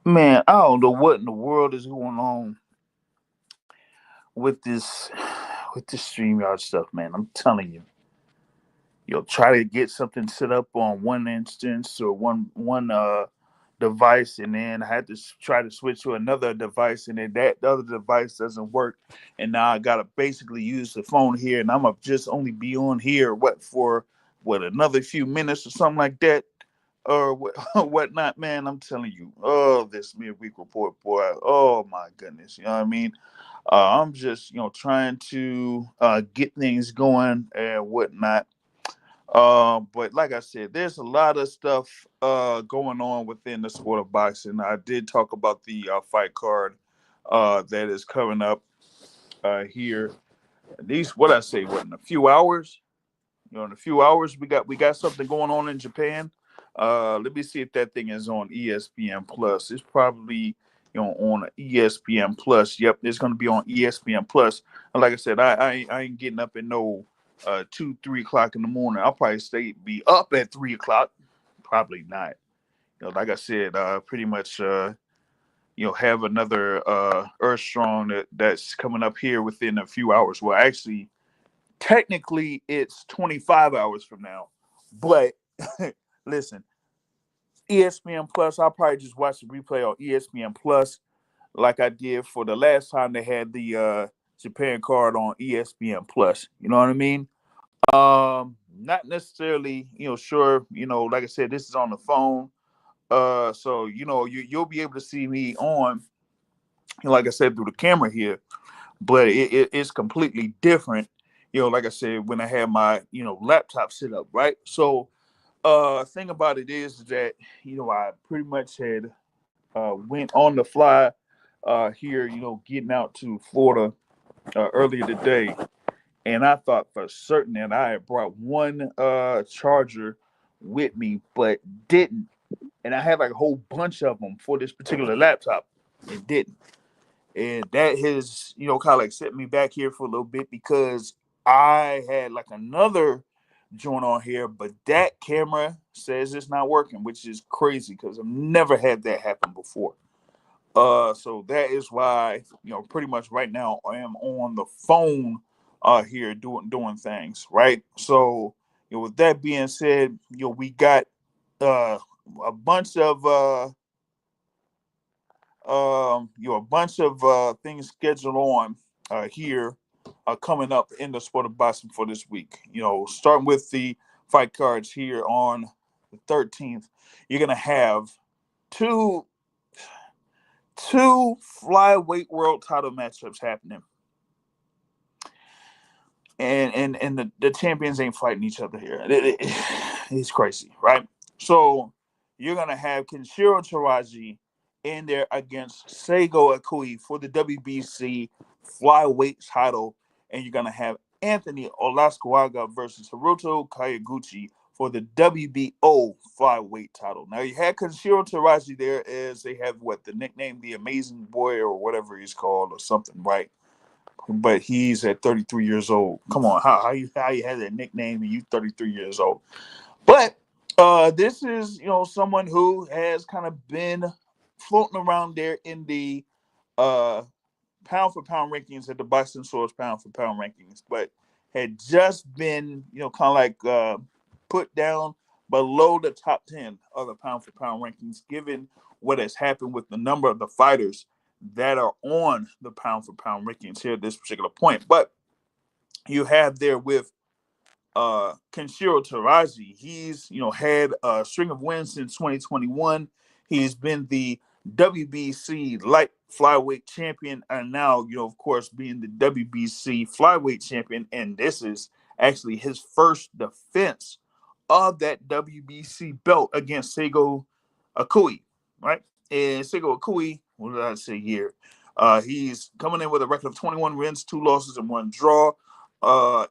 Man, I don't know what in the world is going on with this with this StreamYard stuff, man. I'm telling you. You'll try to get something set up on one instance or one device, and then I had to try to switch to another device, and then that the other device doesn't work, and now I gotta basically use the phone here, and I'm gonna just only be on here what another few minutes or something like that, or what whatnot, man. I'm telling you, oh, this midweek report, boy, oh my goodness, you know what I mean? I'm just trying to get things going and whatnot. But like I said, there's a lot of stuff going on within the sport of boxing. I did talk about the fight card that is coming up here. These what I say, what in a few hours? In a few hours we got something going on in Japan. Let me see if that thing is on ESPN Plus. It's probably on ESPN Plus. Yep, it's going to be on ESPN Plus. And like I said, I ain't getting up at no 2, 3 o'clock in the morning. I'll probably be up at 3 o'clock. Probably not. Like I said, pretty much. Have another Earth Strong that's coming up here within a few hours. Well, actually, technically it's 25 hours from now, but listen, ESPN Plus, I'll probably just watch the replay on ESPN Plus like I did for the last time they had the Japan card on ESPN Plus. You know what I mean? Not necessarily, sure, like I said, this is on the phone. So you'll be able to see me on, like I said, through the camera here, but it's completely different. Like I said, when I had my laptop set up, right? So thing about it is that I pretty much had went on the fly here, getting out to Florida earlier today, and I thought for certain that I had brought one charger with me, but didn't. And I had like a whole bunch of them for this particular laptop. It didn't, and that has kind of like set me back here for a little bit because I had like another joint on here, but that camera says it's not working, which is crazy because I've never had that happen before. So that is why pretty much right now I am on the phone here doing things right. So with that being said, we got uh a bunch of a bunch of things scheduled on here coming up in the sport of boxing for this week. Starting with the fight cards here on the 13th, you're gonna have two two flyweight world title matchups happening, and the champions ain't fighting each other here. It's crazy, right? So you're gonna have Kenshiro Taraji in there against Seigo Akui for the WBC flyweight title, and you're gonna have Anthony Olaskuaga versus Hiroto Kayaguchi for the WBO flyweight title. Now you had Kenshiro Taraji there as they have what the nickname, the Amazing Boy or whatever he's called or something, right? But he's at 33 years old. Come on, how you had that nickname and you 33 years old? But this is someone who has kind of been floating around there in the uh, pound for pound rankings at the Boxing Source pound for pound rankings, but had just been kind of like put down below the top 10 of the pound for pound rankings, given what has happened with the number of the fighters that are on the pound for pound rankings here at this particular point. But you have there with Kenshiro Taraji. He's had a string of wins since 2021. He's been the WBC light flyweight champion, and now of course being the WBC flyweight champion. And this is actually his first defense of that WBC belt against Seigo Akui, right? And Seigo Akui, what did I say here? He's coming in with a record of 21 wins, 2 losses, and 1 draw.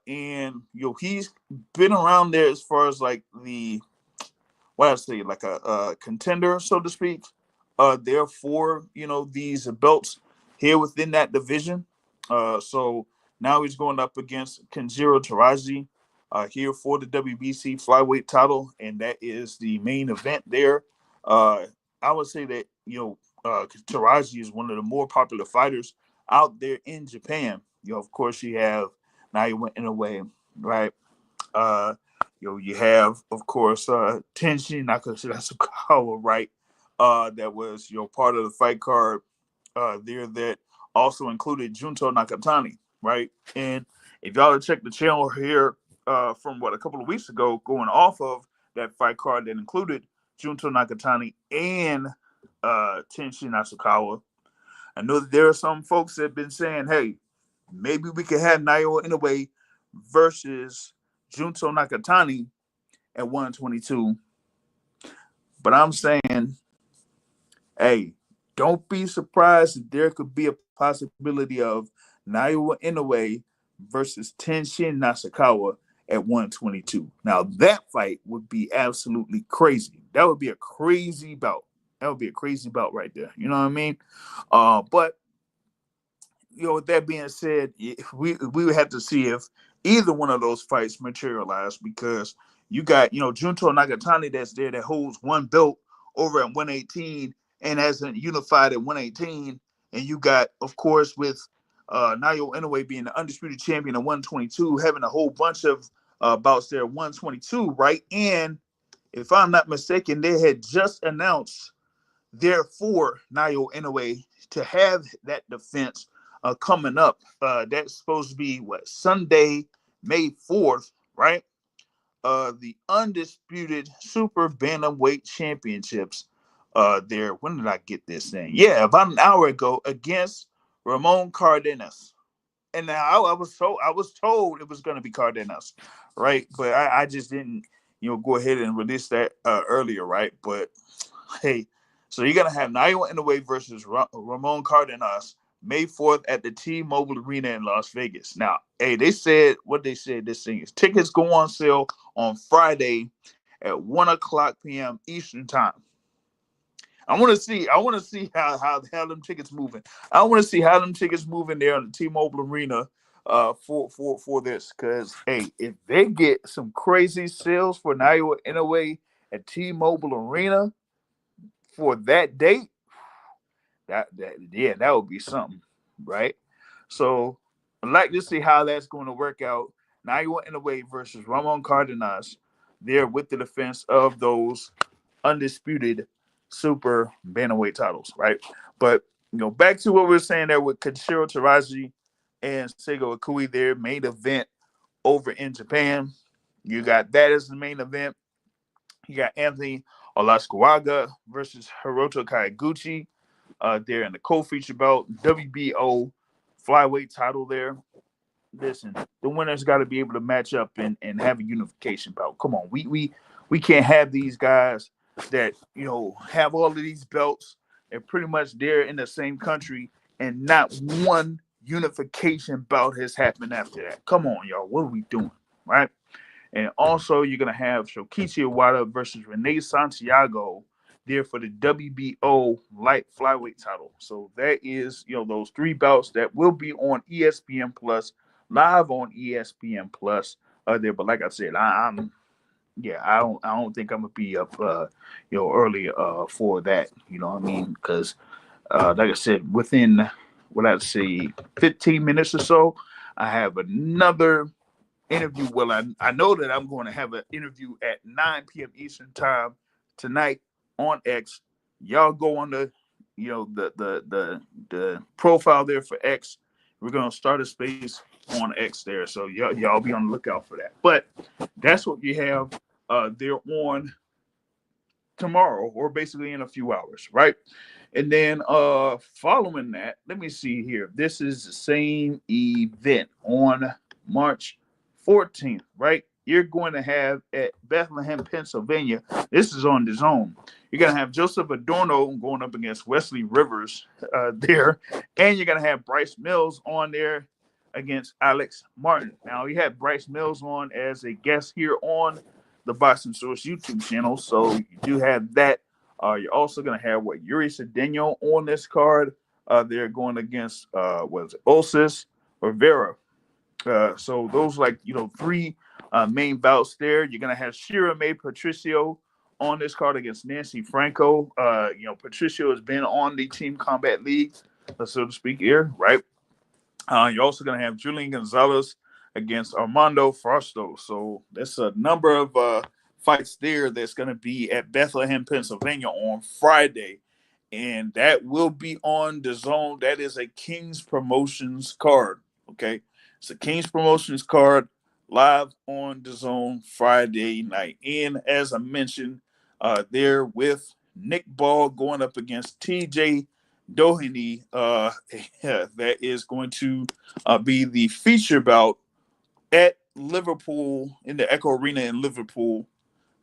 And he's been around there as far as like the what I say, like a contender, so to speak. Therefore, these belts here within that division. So now he's going up against Kenjiro Taraji here for the WBC flyweight title, and that is the main event there. Uh, I would say that, Taraji is one of the more popular fighters out there in Japan. Of course, you have Naoya Inoue, right? Uh, you have, of course, Tenshin Nasukawa, right? That was, part of the fight card there that also included Junto Nakatani, right? And if y'all check the channel here from a couple of weeks ago, going off of that fight card that included Junto Nakatani and Tenshin Nasukawa, I know that there are some folks that have been saying, hey, maybe we could have Naoya Inoue versus Junto Nakatani at 122. But I'm saying, hey, don't be surprised if there could be a possibility of Naoya Inoue versus Tenshin Nasukawa at 122. Now, that fight would be absolutely crazy. That would be a crazy bout. That would be a crazy bout right there. You know what I mean? But with that being said, we would have to see if either one of those fights materialize, because you got, Junto Nakatani that's there that holds one belt over at 118 and hasn't unified at 118. And you got, of course, with Naoya Inoue being the undisputed champion at 122, having a whole bunch of bouts there at 122, right? And if I'm not mistaken, they had just announced, therefore, Naoya Inoue to have that defense coming up. That's supposed to be Sunday, May 4th, right? The undisputed super bantamweight championships. There. When did I get this thing? Yeah, about an hour ago against Ramon Cardenas. And now I was told it was going to be Cardenas, right? But I just didn't, go ahead and release that earlier, right? But hey, so you're gonna have Naoya Inoue versus Ramon Cardenas May 4th at the T-Mobile Arena in Las Vegas. Now, hey, they said this thing is tickets go on sale on Friday at 1:00 p.m. Eastern time. I want to see how them tickets moving. I want to see how them tickets moving there on the T-Mobile Arena for this, because hey, if they get some crazy sales for Naoya Inoue at T-Mobile Arena for that date, that would be something, right? So I'd like to see how that's going to work out. Naoya Inoue versus Ramon Cardenas there with the defense of those undisputed super bantamweight titles, right? But back to what we were saying there with Kenshiro Taraji and Seigo Ikui, their main event over in Japan. You got that as the main event. You got Anthony Olascuaga versus Hiroto Kaiguchi there in the co-feature belt WBO flyweight title there. Listen, the winner's got to be able to match up and have a unification bout. Come on, we can't have these guys that have all of these belts and pretty much they're in the same country and not one unification bout has happened after that. Come on, y'all, what are we doing, right? And also, you're going to have Shokichi Iwata versus Renee Santiago there for the WBO light flyweight title. So that is, those three bouts that will be on ESPN Plus, live on ESPN Plus there. But like I said, I don't think I'm gonna be up, early for that. You know what I mean? Because like I said, within what I'd say 15 minutes or so, I have another interview. Well, I know that I'm going to have an interview at 9 p.m. Eastern time tonight on X. Y'all go on the the profile there for X. We're going to start a space on X there, so y'all be on the lookout for that. But that's what you have there on tomorrow, or basically in a few hours, right? And then following that, let me see here. This is the same event on March 14th, right? You're going to have at Bethlehem, Pennsylvania. This is on the zone. You're going to have Joseph Adorno going up against Wesley Rivers there. And you're going to have Bryce Mills on there against Alex Martin. Now, you had Bryce Mills on as a guest here on the Boxing Source YouTube channel. So you do have that. You're also going to have Yuri Cedeno on this card. They're going against Osis Rivera. So those three main bouts there. You're going to have Shira May Patricio on this card against Nancy Franco. Patricio has been on the Team Combat League, so to speak, here, right? You're also going to have Julian Gonzalez against Armando Fausto. So that's a number of fights there that's going to be at Bethlehem, Pennsylvania on Friday. And that will be on the zone. That is a King's Promotions card. Okay. It's a King's Promotions card live on the zone Friday night. And as I mentioned, there with Nick Ball going up against TJ Doheny, that is going to be the feature bout at Liverpool in the Echo Arena in Liverpool.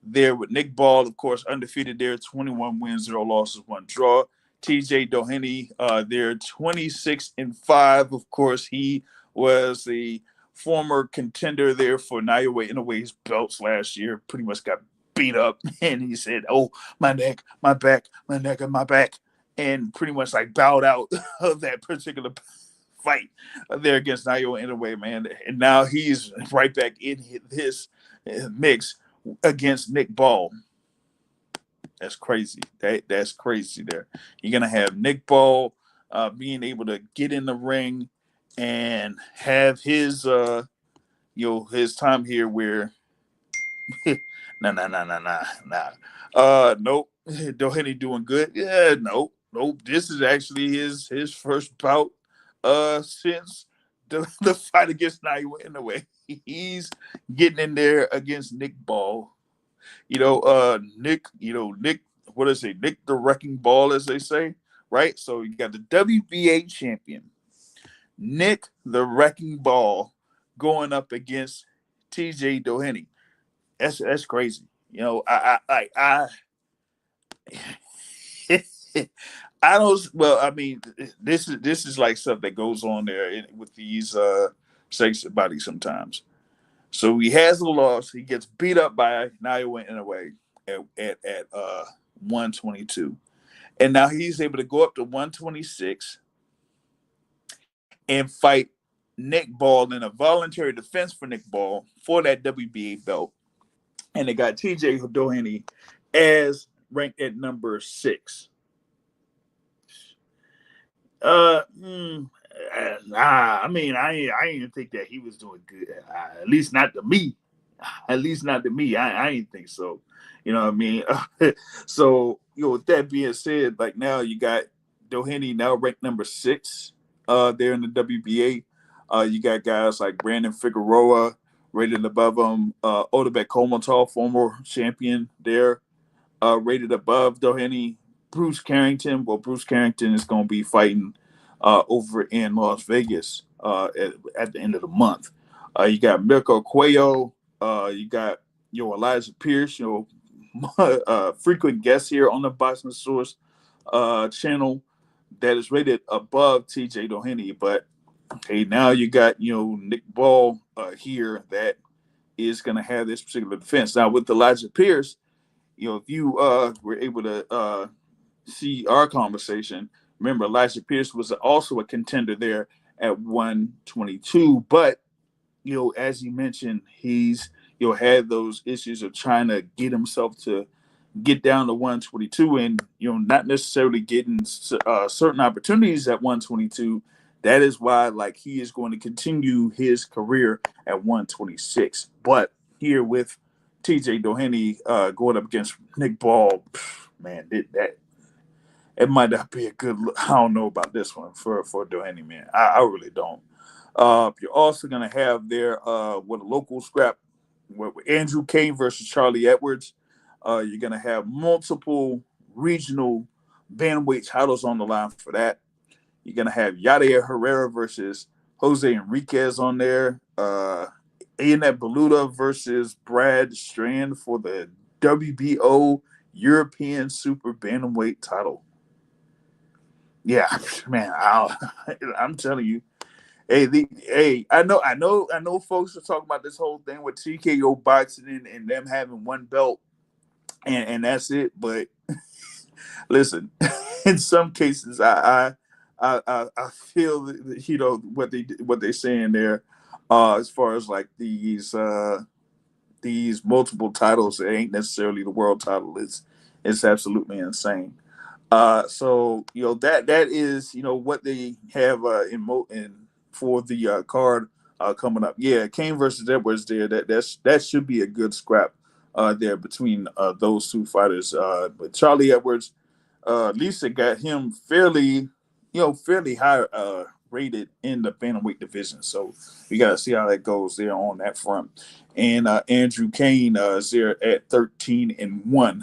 There with Nick Ball, of course, undefeated there, 21 wins, 0 losses, 1 draw. TJ Doheny, there 26-5. Of course, he was a former contender there for Naoya Inoue's belts last year. Pretty much got beat up, and he said, "Oh, my neck, my back, my neck, and my back," and pretty much like bowed out of that particular fight there against Naoya Inoue, man. And now he's right back in this mix against Nick Ball. That's crazy. That's crazy there. You're going to have Nick Ball being able to get in the ring and have his his time here where nope. Doheny doing good. Yeah, nope. This is actually his first bout since the fight against Naoya Inoue. He's getting in there against Nick Ball. Nick, what does it say? Nick the Wrecking Ball, as they say, right? So you got the WBA champion, Nick the Wrecking Ball, going up against TJ Doheny. That's crazy. I I don't. Well, I mean, this is like stuff that goes on there with these sex bodies sometimes. So he has a loss. He gets beat up by Naoya Inoue at 122, and now he's able to go up to 126 and fight Nick Ball in a voluntary defense for Nick Ball for that WBA belt. And they got TJ Doheny as ranked at number 6. I mean, I didn't think that he was doing good. At least not to me. At least not to me. I didn't think so. You know what I mean? So, with that being said, like now you got Doheny now ranked number 6 there in the WBA. You got guys like Brandon Figueroa rated above him. Odebek Komotov, former champion there, rated above Doheny. Bruce Carrington. Well, Bruce Carrington is going to be fighting over in Las Vegas at the end of the month. You got Mirko Cuello. You got Elijah Pierce. Frequent guest here on the Boxing Source channel that is rated above TJ Doheny. But hey, now you got Nick Ball here that is going to have this particular defense. Now with Elijah Pierce, if you were able to see our conversation, remember Elijah Pierce was also a contender there at 122, but as he mentioned, he's had those issues of trying to get himself to get down to 122 and not necessarily getting certain opportunities at 122. That is why he is going to continue his career at 126. But here with TJ Doheny going up against Nick Ball, man, it might not be a good look. I don't know about this one for Doheny, man. I really don't. You're also going to have there with a local scrap with Andrew Kane versus Charlie Edwards. You're going to have multiple regional bantamweight titles on the line for that. You're going to have Yadier Herrera versus Jose Enriquez on there. Ayonet Baluta versus Brad Strand for the WBO European Super Bantamweight title. Yeah, man, I'm telling you. I know folks are talking about this whole thing with TKO boxing and them having one belt and that's it. But listen, in some cases, I feel that, what they're saying there, as far as these these multiple titles. It ain't necessarily the world title. It's absolutely insane. So that is what they have in for the card coming up. Yeah, Kane versus Edwards there. That should be a good scrap there between those two fighters. But Charlie Edwards, Lisa got him fairly high rated in the bantamweight division. So we got to see how that goes there on that front. And Andrew Kane is there at 13-1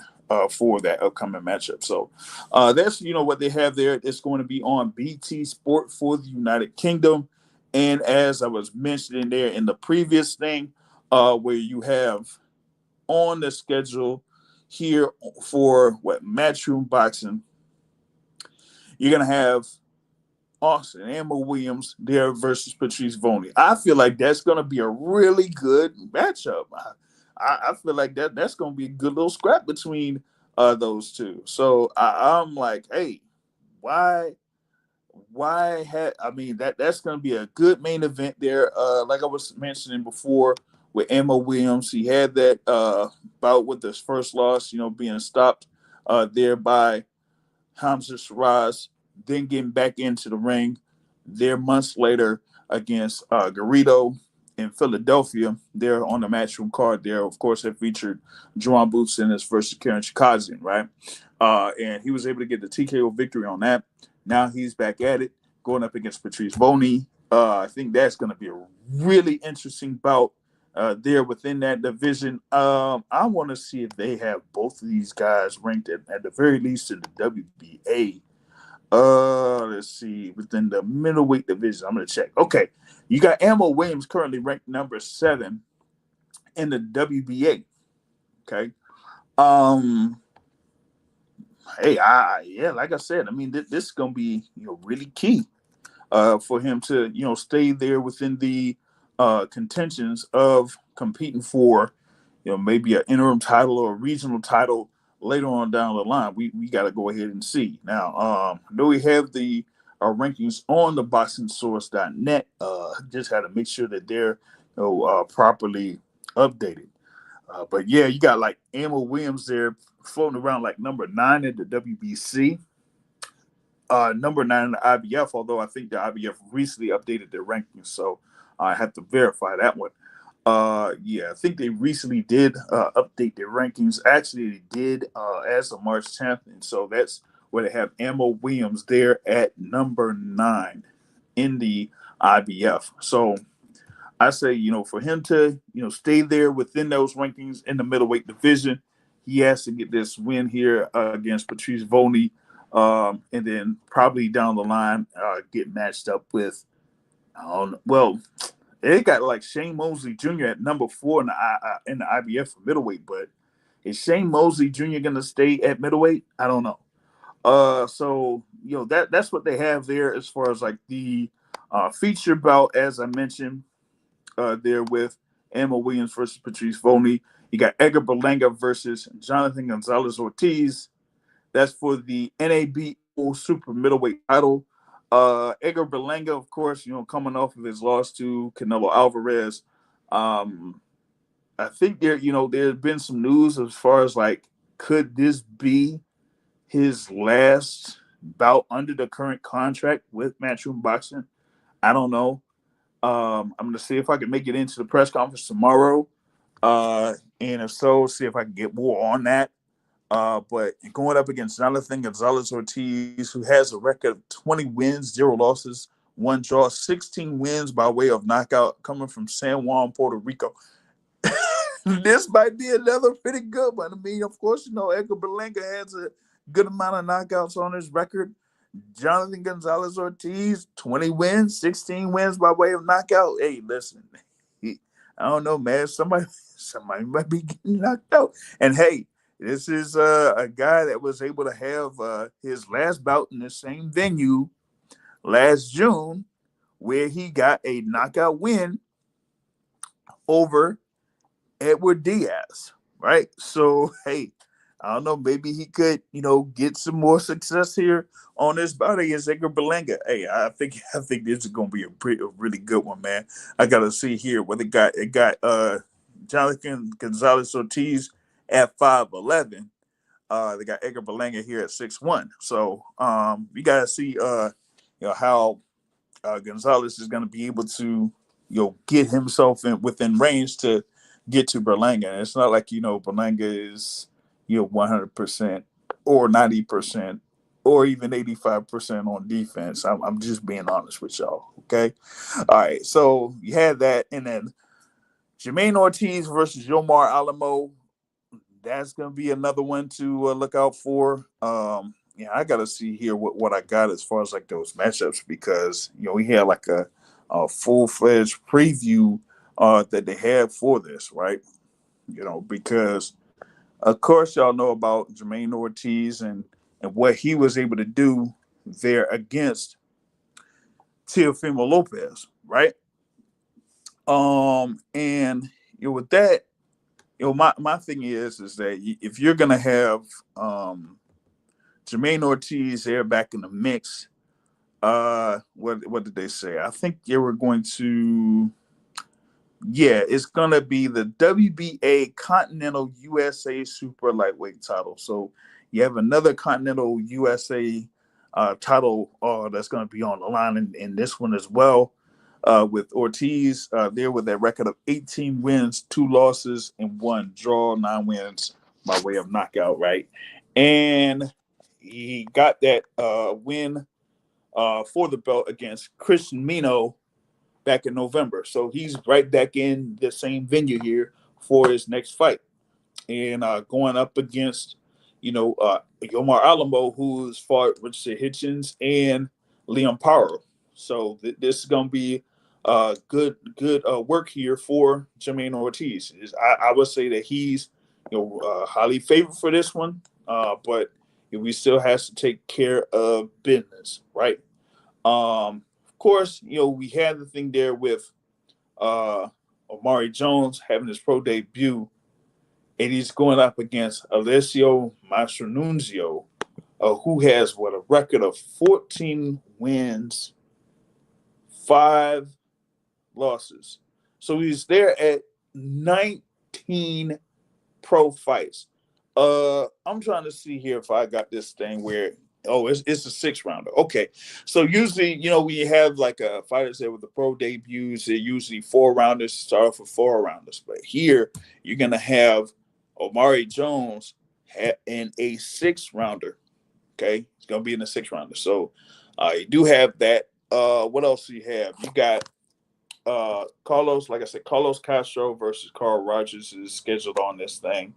for that upcoming matchup. So that's what they have there. It's going to be on BT Sport for the United Kingdom. And as I was mentioning there in the previous thing, where you have on the schedule here for Matchroom Boxing, you're going to have Austin Emma Williams there versus Patrice Volny. I feel like that's going to be a really good matchup. I feel like that's going to be a good little scrap between those two. So I'm like, hey, why that's going to be a good main event there. Like I was mentioning before with Emma Williams, he had that bout with his first loss, being stopped there by Hamza Shiraz, then getting back into the ring there months later against Garrido in Philadelphia. There on the Matchroom card there, of course, it featured Jerron Boots in his versus Karen Chikazian, right? And he was able to get the TKO victory on that. Now he's back at it, going up against Patrice Volny. I think that's going to be a really interesting bout there within that division. I want to see if they have both of these guys ranked at the very least in the WBA. Let's see, within the middleweight division. I'm going to check. Okay, you got Emma Williams currently ranked number 7 in the WBA. Okay. Hey, like I said, I mean, this is going to be really key for him to stay there within the contentions of competing for maybe an interim title or a regional title later on down the line. We got to go ahead and see. Now, I know we have the rankings on the boxingsource.net. Just had to make sure that they're properly updated. But yeah, you got like Emma Williams there floating around like number 9 in the WBC. Number 9 in the IBF, although I think the IBF recently updated their rankings, so I have to verify that one. I think they recently did update their rankings. Actually, they did as of March 10th, and so that's where they have Emma Williams there at number 9 in the IBF. So I say, for him to, stay there within those rankings in the middleweight division, he has to get this win here against Patrice Volny. And then probably down the line get matched up with, they got like Shane Mosley Jr. at number 4 in the IBF for middleweight, but is Shane Mosley Jr. going to stay at middleweight? I don't know. So that's what they have there as far as like the feature bout, as I mentioned there with Emma Williams versus Patrice Volny. You got Edgar Berlanga versus Jonathan Gonzalez Ortiz. That's for the NABO super middleweight title. Edgar Berlanga, of course, coming off of his loss to Canelo Alvarez. I think there's been some news as far as like, could this be his last bout under the current contract with Matchroom Boxing? I don't know. I'm going to see if I can make it into the press conference tomorrow. And if so, see if I can get more on that. But going up against Jonathan Gonzalez Ortiz, who has a record of 20 wins, 0 losses, 1 draw, 16 wins by way of knockout, coming from San Juan, Puerto Rico. This might be another pretty good one. I mean, of course, Edgar Berlanga has a good amount of knockouts on his record. Jonathan Gonzalez Ortiz, 20 wins, 16 wins by way of knockout. Hey, listen, I don't know, man. Somebody might be getting knocked out. And hey, this is a guy that was able to have his last bout in the same venue last June, where he got a knockout win over Edward Diaz, right? So, hey, I don't know, maybe he could, get some more success here on this bout against Edgar Berlanga. Hey, I think this is gonna be a really good one, man. I gotta see here what it got Jonathan Gonzalez-Ortiz at 5'11". They got Edgar Berlanga here at 6'1". So you got to see how Gonzalez is going to be able to get himself within range to get to Berlanga. And it's not like Berlanga is 100% or 90% or even 85% on defense. I'm just being honest with y'all. Okay, all right. So you had that, and then Jermaine Ortiz versus Yomar Alamo. That's going to be another one to look out for. I got to see here what I got as far as like those matchups, because we had like a full-fledged preview that they had for this, right? Because of course y'all know about Jermaine Ortiz and what he was able to do there against Teofimo Lopez, right? And with that, my thing is that if you're gonna have Jermaine Ortiz there back in the mix, what did they say? I think they were going to, it's gonna be the WBA Continental USA Super Lightweight title. So you have another Continental USA title that's gonna be on the line in this one as well. With Ortiz there with that record of 18 wins, 2 losses, and 1 draw, 9 wins by way of knockout, right? And he got that win for the belt against Christian Mino back in November. So he's right back in the same venue here for his next fight. And going up against, Yomar Alamo, who's fought Richard Hitchens and Leon Paro. So this is going to be good work here for Jermaine Ortiz. I would say that he's highly favored for this one, but we still has to take care of business, right? Of course, we had the thing there with Omari Jones having his pro debut, and he's going up against Alessio Mastronunzio, who has a record of 14 wins, 5 losses. So he's there at 19 pro fights. I'm trying to see here if I got this thing where it's a 6-rounder. Okay, so usually we have like a fighters there with the pro debuts. They're usually 4-rounders, start off with 4-rounders, but here you're gonna have Omari Jones in a 6-rounder. Okay, it's gonna be in a 6-rounder. So you do have that. What else do you have? You got Carlos, like I said, Carlos Castro versus Carl Rogers is scheduled on this thing.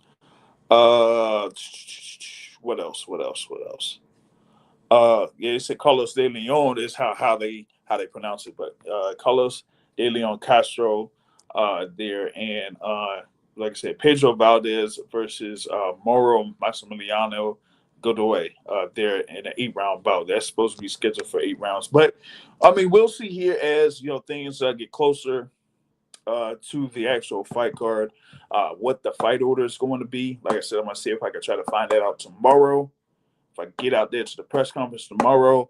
What else? They said Carlos de Leon is how they pronounce it, but Carlos de Leon Castro there, and like I said, Pedro Valdez versus Mauro Maximiliano Godoy there in an 8-round bout. That's supposed to be scheduled for 8 rounds, but I mean we'll see here as things get closer to the actual fight card, what the fight order is going to be. Like I said, I'm going to see if I can try to find that out tomorrow. If I get out there to the press conference tomorrow,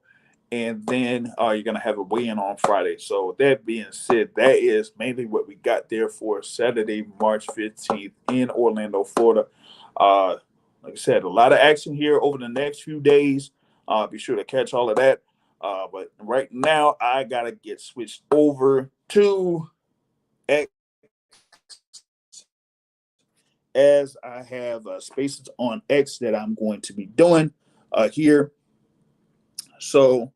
and then you're going to have a weigh-in on Friday. So with that being said, that is mainly what we got there for Saturday, March 15th in Orlando, Florida. Like I said, a lot of action here over the next few days. Be sure to catch all of that. But right now, I got to get switched over to X, as I have spaces on X that I'm going to be doing here. So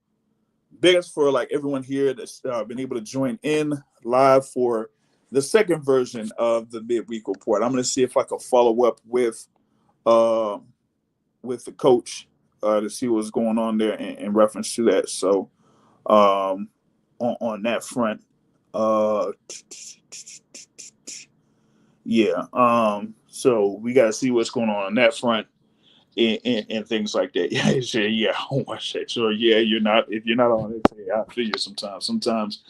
big ups for like everyone here that's been able to join in live for the second version of the Midweek Report. I'm going to see if I can follow up with the coach to see what's going on there in reference to that. So on that front, so we got to see what's going on that front and things like that. Yeah, I don't watch that. So yeah, if you're not on it, I feel you sometimes. Sometimes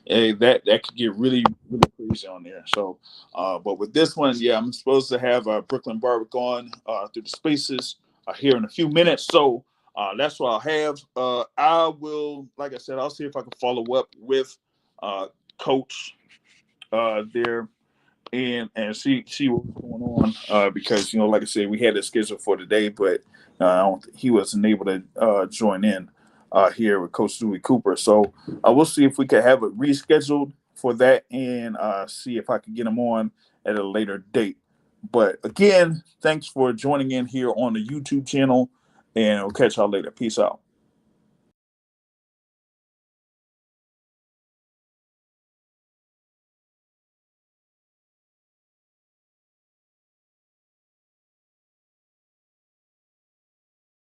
that could get really, really crazy on there. So, but with this one, I'm supposed to have Brooklyn Barwick on through the spaces here in a few minutes. So that's what I'll have. I will, like I said, I'll see if I can follow up with Coach there and see what's going on, because like I said, we had it scheduled for today, but he wasn't able to join in here with Coach Dewey Cooper. So we'll see if we could have it rescheduled for that, and see if I can get him on at a later date. But again, thanks for joining in here on the YouTube channel, and we'll catch y'all later. Peace out.